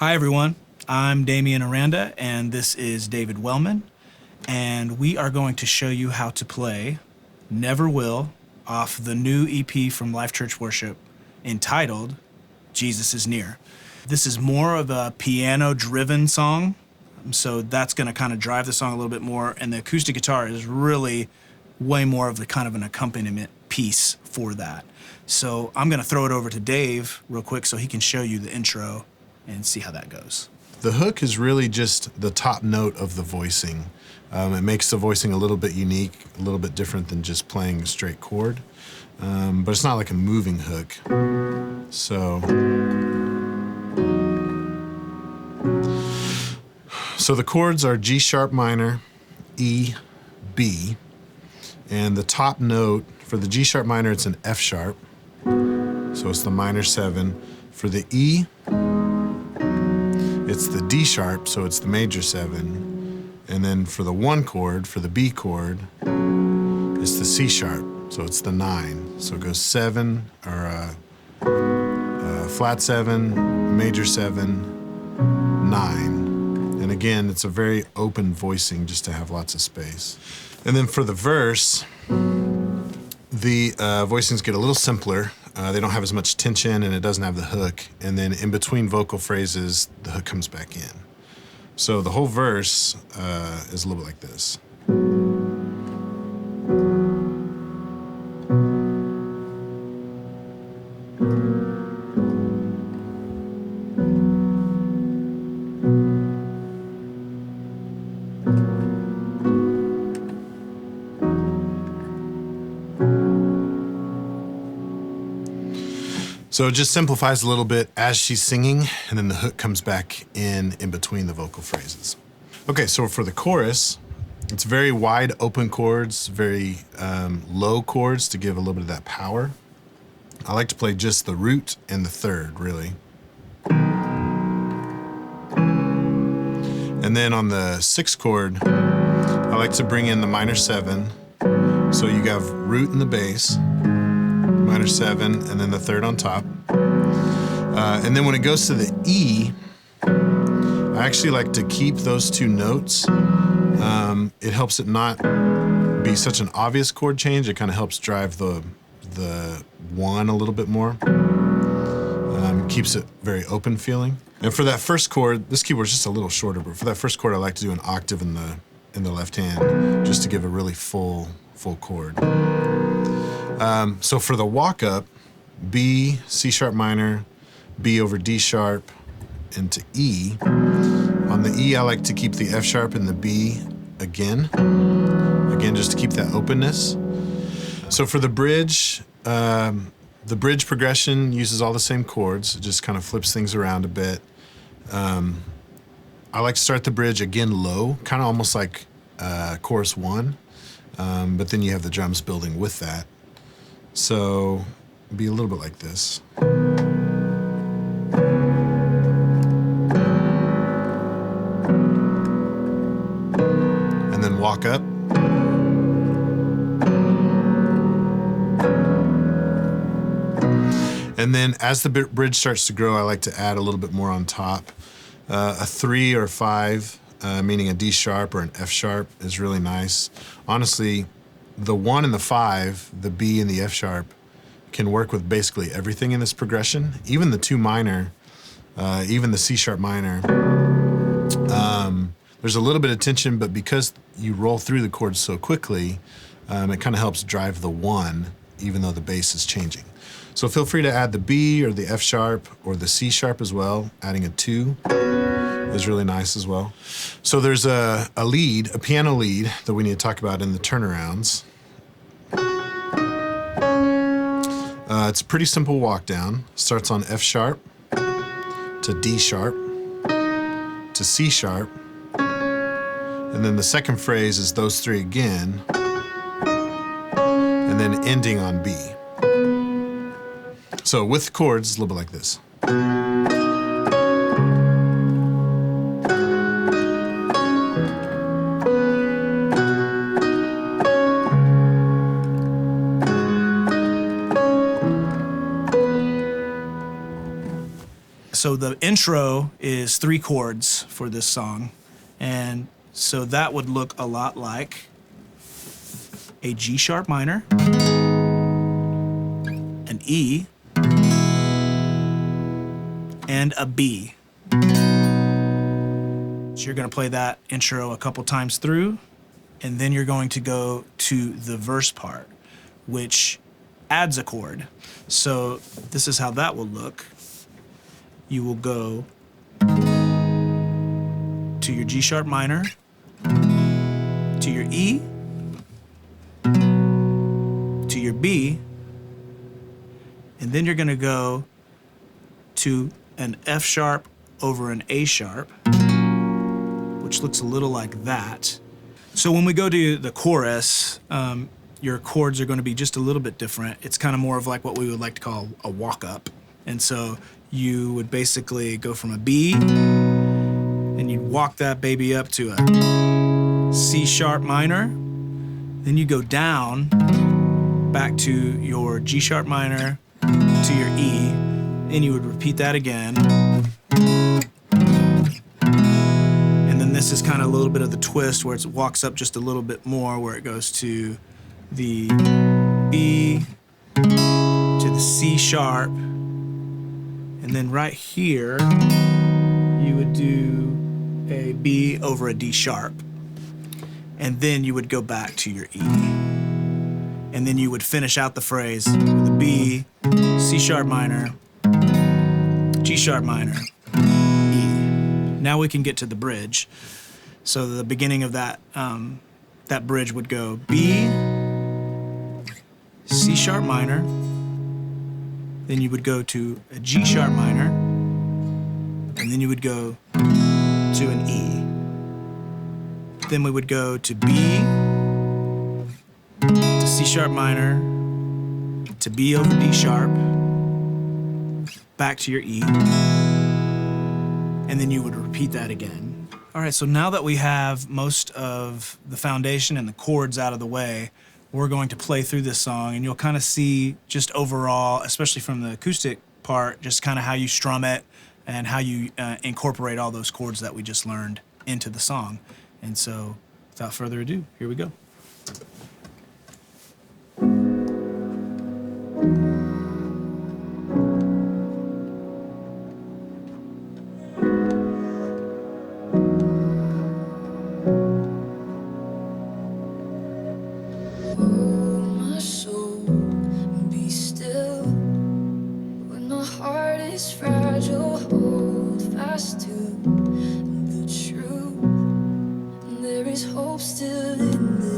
Hi, everyone. I'm Damian Aranda, and this is David Wellman. And we are going to show you how to play Never Will off the new EP from Life Church Worship entitled Jesus is Near. This is more of a piano driven song, so that's going to kind of drive the song a little bit more. And the acoustic guitar is really way more of the kind of an accompaniment piece for that. So I'm going to throw it over to Dave real quick so he can show you the intro and see how that goes. The hook is really just the top note of the voicing. It makes the voicing a little bit unique, a little bit different than just playing a straight chord. But it's not like a moving hook. So the chords are G sharp minor, E, B, and the top note for the G sharp minor, it's an F sharp. So it's the minor 7. For the E, it's the D sharp, so it's the major 7. And then for the 1 chord, for the B chord, it's the C sharp, so it's the 9. So it goes 7, or flat 7, major 7, 9. And again, it's a very open voicing just to have lots of space. And then for the verse, the voicings get a little simpler. They don't have as much tension, and it doesn't have the hook. And then in between vocal phrases, the hook comes back in. So the whole verse is a little bit like this. So it just simplifies a little bit as she's singing, and then the hook comes back in between the vocal phrases. Okay, so for the chorus, it's very wide open chords, very low chords to give a little bit of that power. I like to play just the root and the third, really. And then on the 6th chord, I like to bring in the minor 7. So you have root in the bass, minor 7, and then the third on top. And then when it goes to the E, I actually like to keep those 2 notes. It helps it not be such an obvious chord change. It kind of helps drive the 1 a little bit more. Keeps it very open feeling. And for that first chord, this keyboard's just a little shorter, but for that first chord, I like to do an octave in the left hand just to give a really full chord. So for the walk-up, B, C sharp minor, B over D sharp, into E. On the E, I like to keep the F sharp and the B again just to keep that openness. So for the bridge progression uses all the same chords. It just kind of flips things around a bit. I like to start the bridge again low, kind of almost like chorus 1, but then you have the drums building with that. So it'd be a little bit like this. And then walk up. And then as the bridge starts to grow, I like to add a little bit more on top. A 3 or 5, meaning a D sharp or an F sharp, is really nice. Honestly, the 1 and the 5, the B and the F sharp, can work with basically everything in this progression. Even the 2 minor, even the C sharp minor. There's a little bit of tension, but because you roll through the chords so quickly, it kind of helps drive the 1, even though the bass is changing. So feel free to add the B or the F sharp or the C sharp as well. Adding a 2 is really nice as well. So there's a piano lead that we need to talk about in the turnarounds. It's a pretty simple walk down. Starts on F sharp to D sharp to C sharp, and then the second phrase is those 3 again, and then ending on B. So with chords, it's a little bit like this. So the intro is 3 chords for this song. And so that would look a lot like a G sharp minor, an E, and a B. So you're going to play that intro a couple times through, and then you're going to go to the verse part, which adds a chord. So this is how that will look. You will go to your G sharp minor, to your E, to your B, and then you're going to go to an F sharp over an A sharp, which looks a little like that. So when we go to the chorus, your chords are going to be just a little bit different. It's kind of more of like what we would like to call a walk-up. And so you would basically go from a B, and you'd walk that baby up to a C sharp minor. Then you go down back to your G sharp minor, to your E, and you would repeat that again. And then this is kind of a little bit of the twist where it walks up just a little bit more, where it goes to the B, to the C sharp, and then right here you would do a B over a D sharp, and then you would go back to your E, and then you would finish out the phrase with a B, C sharp minor, G sharp minor, E. Now we can get to the bridge. So the beginning of that that bridge would go B, C sharp minor, then you would go to a G sharp minor, and then you would go to an E. Then we would go to B, to C sharp minor, to B over D sharp, back to your E, and then you would repeat that again. All right, so now that we have most of the foundation and the chords out of the way, we're going to play through this song, and you'll kind of see just overall, especially from the acoustic part, just kind of how you strum it and how you incorporate all those chords that we just learned into the song. And so, without further ado, here we go. Fragile, hold fast to the truth. There is hope still in the